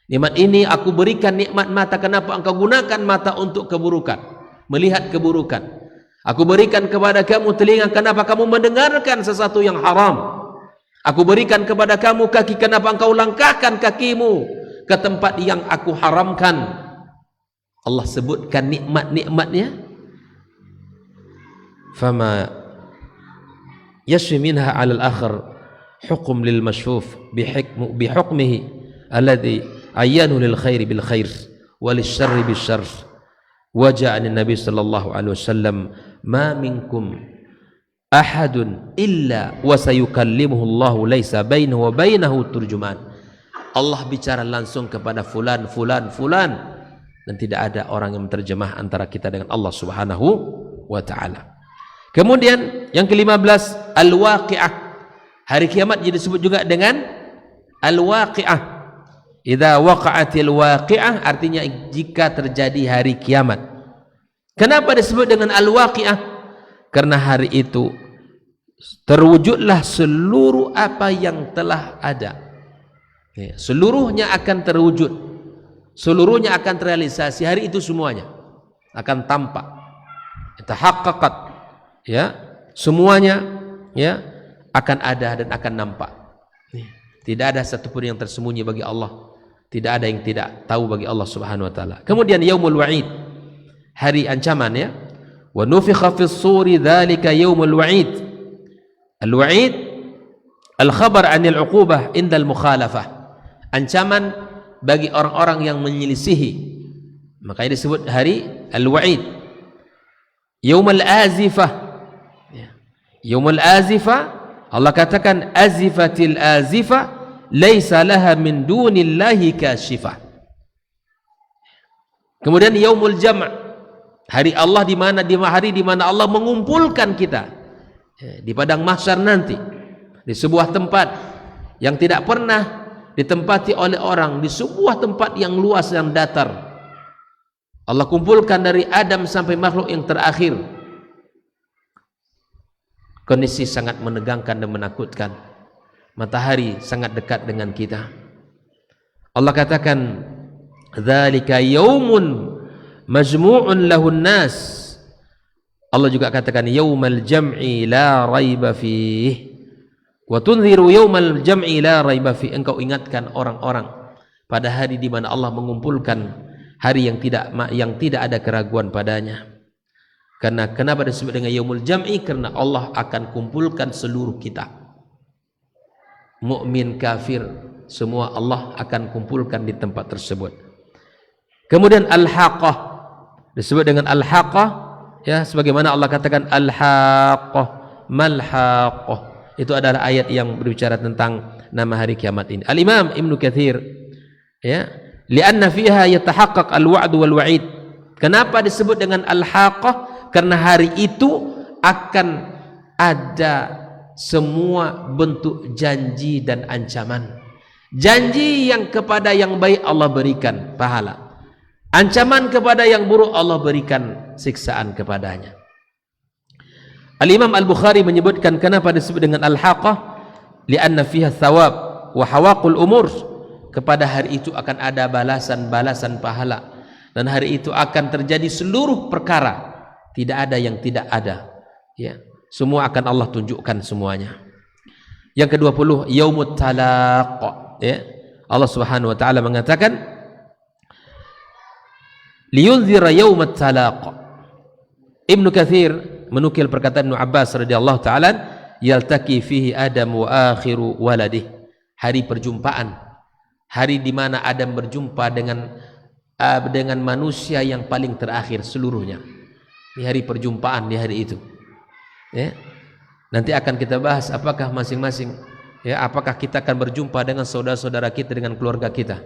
Nikmat ini aku berikan nikmat mata. Kenapa engkau gunakan mata untuk keburukan? Melihat keburukan. Aku berikan kepada kamu telinga. Kenapa kamu mendengarkan sesuatu yang haram? Aku berikan kepada kamu kaki. Kenapa engkau langkahkan kakimu ke tempat yang aku haramkan? Allah sebutkan nikmat-nikmatnya. Fama yashfi minha 'ala al-akhar hukm lil mashfuf bihukmihi alladhi ayyanu lil khairi bil khair wa lish syarri bis syarr. Wa ja'a an-nabi sallallahu alaihi wasallam ma minkum ahadun illa wa sayukallimuhu Allah laisa bainahu wa bainahu turjuman. Allah bicara langsung kepada fulan dan tidak ada orang yang menterjemah antara kita dengan Allah Subhanahu wa taala. Kemudian yang ke-15 al-waqi'ah. Hari kiamat disebut juga dengan al-waqi'ah. Idza waqa'atil waqi'ah artinya jika terjadi hari kiamat. Kenapa disebut dengan al-waqi'ah? Karena hari itu terwujudlah seluruh apa yang telah ada. Seluruhnya akan terwujud. Seluruhnya akan terrealisasi. Hari itu semuanya akan tampak. Tahaqqaqat, ya, semuanya ya akan ada dan akan nampak. Tidak ada satupun yang tersembunyi bagi Allah. Tidak ada yang tidak tahu bagi Allah Subhanahu wa taala. Kemudian yaumul wa'id, hari ancaman ya. Wa nufikha fis suri dzalika yaumul wa'id. Al-wa'id al-khabar 'anil 'uqubah indal mukhalafah. Ancaman bagi orang-orang yang menyelisihi. Makanya disebut hari al-wa'id. Yaumul azifah. Yaumul azifah, Allah katakan azifatil azifah laisa laha min dunillahi kashifah. Kemudian yaumul jam', hari Allah di mana Allah mengumpulkan kita di padang mahsyar nanti, di sebuah tempat yang tidak pernah ditempati oleh orang, di sebuah tempat yang luas dan datar. Allah kumpulkan dari Adam sampai makhluk yang terakhir. Kondisi sangat menegangkan dan menakutkan. Matahari sangat dekat dengan kita. Allah katakan, "Dzalika yaumun majmu'un lahun nas." Allah juga katakan, "Yaumal jam'i la raiba fihi." Wa tunziru yaumal jam'i la raiba fihi. Engkau ingatkan orang-orang pada hari di mana Allah mengumpulkan, hari yang tidak ada keraguan padanya. Karena kenapa disebut dengan yaumul jam'i? Karena Allah akan kumpulkan seluruh kita. Mukmin, kafir, semua Allah akan kumpulkan di tempat tersebut. Kemudian al-haqqah disebut dengan al-haqqah, ya, sebagaimana Allah katakan al-haqqah, mal-haqqah. Itu adalah ayat yang berbicara tentang nama hari kiamat ini. Al-Imam Ibnu Katsir, ya, lianna fiha yatahaqqaq al-wa'd wal wa'id. Kenapa disebut dengan al-haqqah? Karena hari itu akan ada semua bentuk janji dan ancaman. Janji yang kepada yang baik Allah berikan pahala. Ancaman kepada yang buruk Allah berikan siksaan kepadanya. Al-Imam Al-Bukhari menyebutkan kenapa disebut dengan Al-Haqqah, li'anna fiha thawab wa hawaqul umur. Kepada hari itu akan ada balasan-balasan pahala, dan hari itu akan terjadi seluruh perkara, tidak ada yang tidak ada, ya, semua akan Allah tunjukkan semuanya. Yang ke-20, yaumut talaq, ya. Allah Subhanahu wa taala mengatakan liyunzira yaumat talaq. Ibnu Katsir menukil perkataan Ibnu Abbas radhiyallahu taala, yaltaqi fihi Adam wa akhiru waladih. Hari perjumpaan, hari di mana Adam berjumpa dengan manusia yang paling terakhir seluruhnya. Di hari perjumpaan, di hari itu, ya. Nanti akan kita bahas apakah masing-masing, ya, apakah kita akan berjumpa dengan saudara-saudara kita, dengan keluarga kita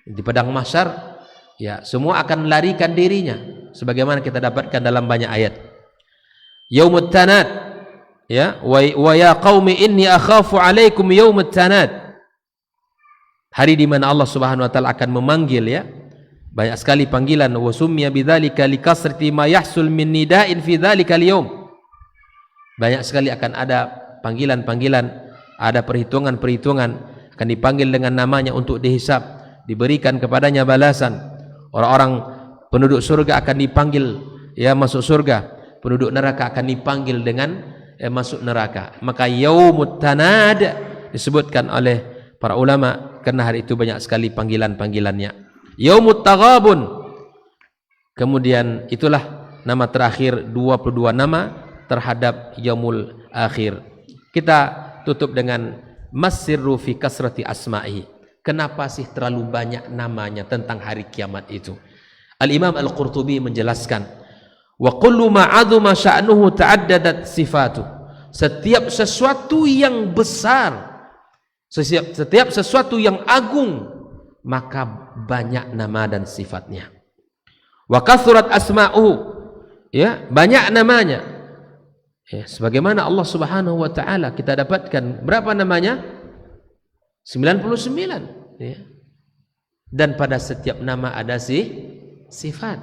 di padang mahsyar, ya, semua akan melarikan dirinya sebagaimana kita dapatkan dalam banyak ayat. Yaumut tanad, ya, wa ya qaumi inni akhafu alaikum yaumut tanad. Hari di mana Allah Subhanahu wa taala akan memanggil, ya, banyak sekali panggilan. Wa summiya bidzalika likasrati ma yahsul min nida'in fi dzalikal yaum. Banyak sekali akan ada panggilan-panggilan, ada perhitungan-perhitungan, akan dipanggil dengan namanya untuk dihisab, diberikan kepadanya balasan. Orang-orang penduduk surga akan dipanggil, ya, masuk surga. Penduduk neraka akan dipanggil dengan masuk neraka. Maka yaumut tanad disebutkan oleh para ulama karena hari itu banyak sekali panggilan-panggilannya. Yaumut taghabun, kemudian itulah nama terakhir 22 nama terhadap yaumul akhir. Kita tutup dengan masirru fi kasrati asma'i. Kenapa sih terlalu banyak namanya tentang hari kiamat itu? Al-Imam Al-Qurtubi menjelaskan, wa kullu ma 'azuma sya'nuhu ta'addadat sifatu. Setiap sesuatu yang besar, setiap sesuatu yang agung, maka banyak nama dan sifatnya. Wa kathurat asma'uhu, ya, banyak namanya. Ya, sebagaimana Allah Subhanahu wa taala kita dapatkan berapa namanya? 99, ya. Dan pada setiap nama ada sifat.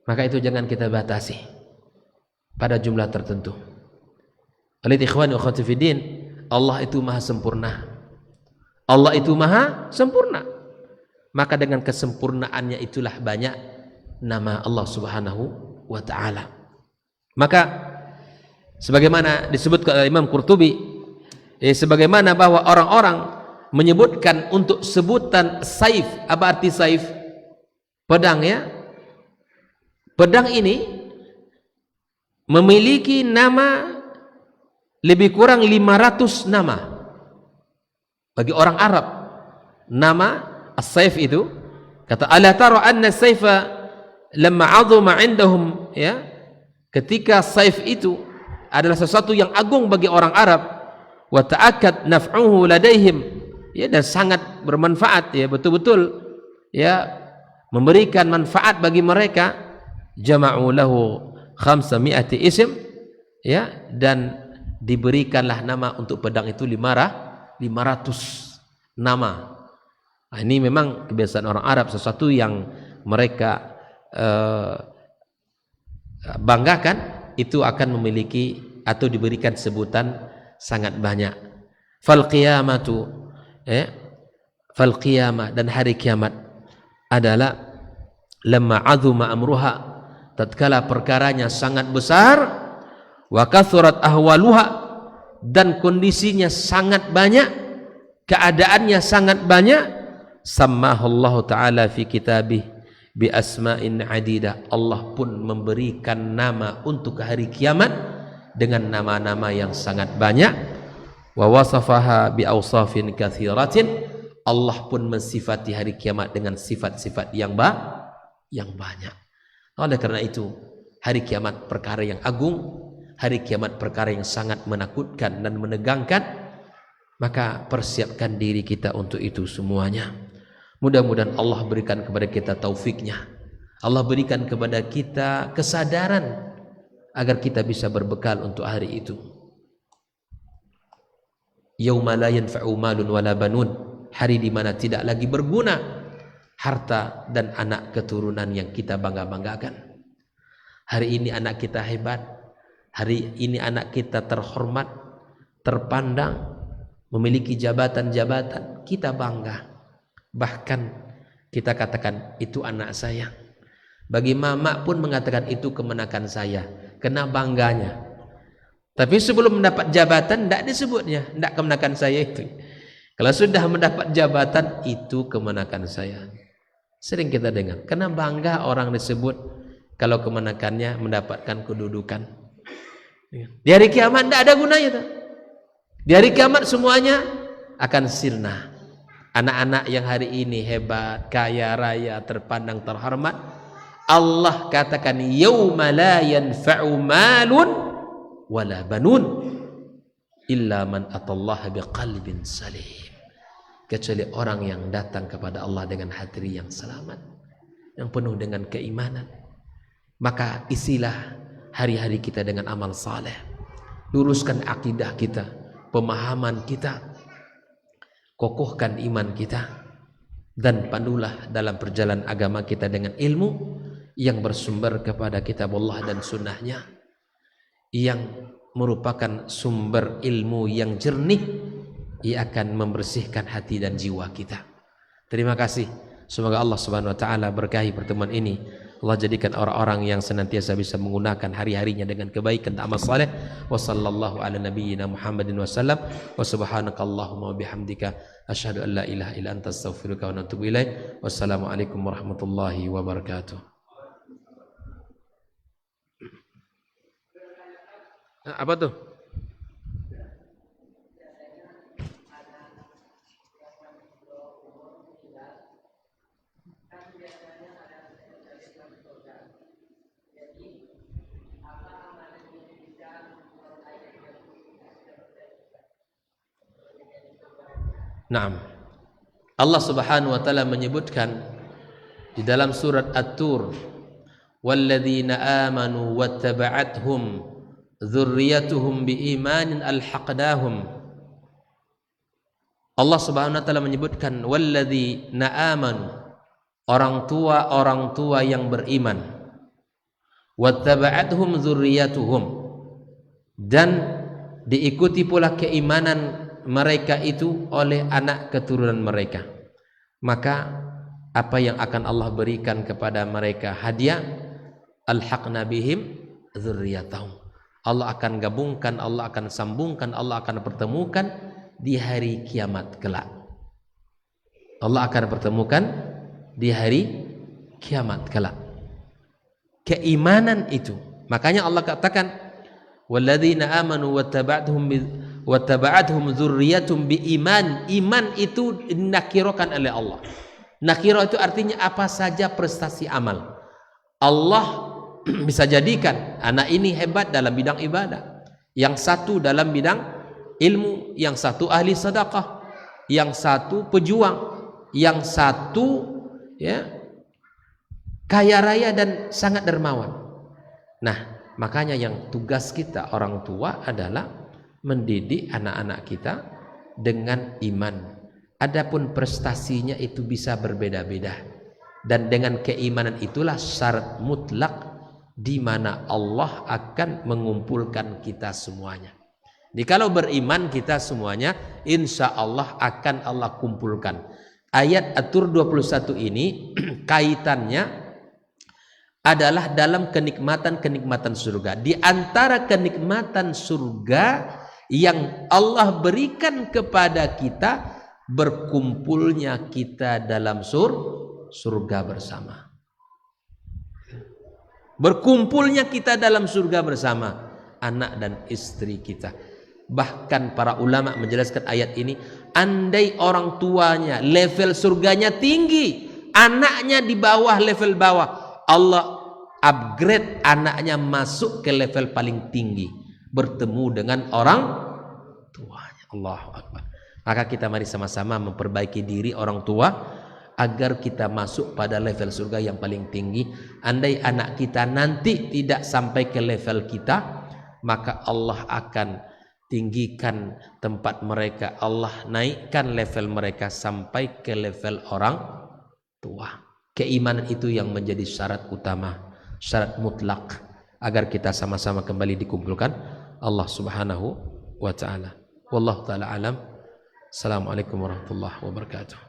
Maka itu jangan kita batasi pada jumlah tertentu. Oleh ikhwan wa akhwati fiddin, Allah itu maha sempurna. Allah itu maha sempurna. Maka dengan kesempurnaannya itulah banyak nama Allah Subhanahu wa taala. Maka sebagaimana disebutkan oleh Imam Qurtubi, sebagaimana bahwa orang-orang menyebutkan untuk sebutan saif, apa arti saif? Pedang, ya. Pedang ini memiliki nama lebih kurang 500 nama bagi orang Arab. Nama as-saif itu, kata ala tara anna as-saifa lamma 'azuma 'indahum, ya, ketika saif itu adalah sesuatu yang agung bagi orang Arab, wa ta'akkad naf'uhu ladaihim, ya, dan sangat bermanfaat, ya, betul-betul, ya, memberikan manfaat bagi mereka, jama'u lahu 500 ism, ya, dan diberikanlah nama untuk pedang itu 500 nama. Nah, ini memang kebiasaan orang Arab, sesuatu yang mereka banggakan, itu akan memiliki atau diberikan sebutan sangat banyak. Fal qiyamatu, fal qiyamah, dan hari kiamat adalah lamma 'azuma amruha, tatkala perkaranya sangat besar, wa kathurat ahwaluha, dan kondisinya sangat banyak, keadaannya sangat banyak, sammahallahu ta'ala fi kitabih bi asma'in adida. Allah pun memberikan nama untuk hari kiamat dengan nama-nama yang sangat banyak. Wa wasafaha bi awsafin katsiratin. Allah pun mensifati hari kiamat dengan sifat-sifat yang banyak. Oleh karena itu, hari kiamat perkara yang agung, hari kiamat perkara yang sangat menakutkan dan menegangkan. Maka persiapkan diri kita untuk itu semuanya. Mudah-mudahan Allah berikan kepada kita taufiknya. Allah berikan kepada kita kesadaran agar kita bisa berbekal untuk hari itu. Yauma la yanfa'u malun wala banun, hari di mana tidak lagi berguna harta dan anak keturunan yang kita bangga-banggakan. Hari ini anak kita hebat, Hari ini anak kita terhormat, terpandang, memiliki jabatan-jabatan, kita bangga. Bahkan kita katakan itu anak saya. Bagi mama pun mengatakan itu kemenakan saya, kena bangganya. Tapi sebelum mendapat jabatan tidak disebutnya, tidak kemenakan saya itu. Kalau sudah mendapat jabatan, itu kemenakan saya. Sering kita dengar, kena bangga orang disebut kalau kemenakannya mendapatkan kedudukan. Di hari kiamat tidak ada gunanya tuh. Di hari kiamat semuanya akan sirna. Anak-anak yang hari ini hebat, kaya raya, terpandang, terhormat, Allah katakan yauma la yanfa'u malun wala banun illa man atallaha biqalbin salim. Kecuali orang yang datang kepada Allah dengan hati yang selamat, yang penuh dengan keimanan. Maka isilah hari-hari kita dengan amal saleh, luruskan akidah kita, pemahaman kita, kokohkan iman kita, dan pandulah dalam perjalanan agama kita dengan ilmu yang bersumber kepada kitab Allah dan sunnahnya, yang merupakan sumber ilmu yang jernih. Ia akan membersihkan hati dan jiwa kita. Terima kasih. Semoga Allah Subhanahu wa taala berkahi pertemuan ini. Allah jadikan orang-orang yang senantiasa bisa menggunakan hari-harinya dengan kebaikan dan amal saleh. Wa sallallahu ala nabiyyina Muhammadin wasallam. Wa subhanakallahumma wa bihamdika asyhadu an la ilaha illa anta astaghfiruka wa atubu ilaik. Wassalamualaikum warahmatullahi wabarakatuh. Apa tuh? Naam. Allah Subhanahu wa taala menyebutkan di dalam surat At-Tur, "Walladzina amanu wattaba'athum dzurriyyatuhum biimanin alhaqnahum." Allah Subhanahu wa taala menyebutkan walladzina amanu, orang tua yang beriman, wattaba'athum dzurriyyatuhum, dan diikuti pula keimanan mereka itu oleh anak keturunan mereka. Maka apa yang akan Allah berikan kepada mereka hadiah, alhaqna bihim dzurriyyatahum. Allah akan gabungkan, Allah akan sambungkan, Allah akan pertemukan di hari kiamat kelak. Allah akan pertemukan di hari kiamat kelak. Keimanan itu. Makanya Allah katakan walladzina amanu wattaba'athum dzurriyyatuhum biiman. Iman itu dinakirakan oleh Allah. Nakirah itu artinya apa saja prestasi amal. Allah bisa jadikan anak ini hebat dalam bidang ibadah, yang satu dalam bidang ilmu, yang satu ahli sedekah, yang satu pejuang, yang satu kaya raya dan sangat dermawan. Nah, makanya yang tugas kita orang tua adalah mendidik anak-anak kita dengan iman. Adapun prestasinya itu bisa berbeda-beda, dan dengan keimanan itulah syarat mutlak di mana Allah akan mengumpulkan kita semuanya. Jadi kalau beriman kita semuanya, insya Allah akan Allah kumpulkan. Ayat At-Tur 21 ini kaitannya adalah dalam kenikmatan-kenikmatan surga. Di antara kenikmatan surga yang Allah berikan kepada kita, berkumpulnya kita dalam surga bersama. Berkumpulnya kita dalam surga bersama anak dan istri kita. Bahkan para ulama menjelaskan ayat ini, andai orang tuanya level surganya tinggi, anaknya di bawah level bawah, Allah upgrade anaknya masuk ke level paling tinggi, bertemu dengan orang tuanya. Allahu Akbar. Maka kita mari sama-sama memperbaiki diri orang tua agar kita masuk pada level surga yang paling tinggi. Andai anak kita nanti tidak sampai ke level kita, maka Allah akan tinggikan tempat mereka, Allah naikkan level mereka sampai ke level orang tua. Keimanan itu yang menjadi syarat utama, syarat mutlak agar kita sama-sama kembali dikumpulkan Allah Subhanahu wa taala. Wallahu taala alam. Assalamualaikum warahmatullahi wabarakatuh.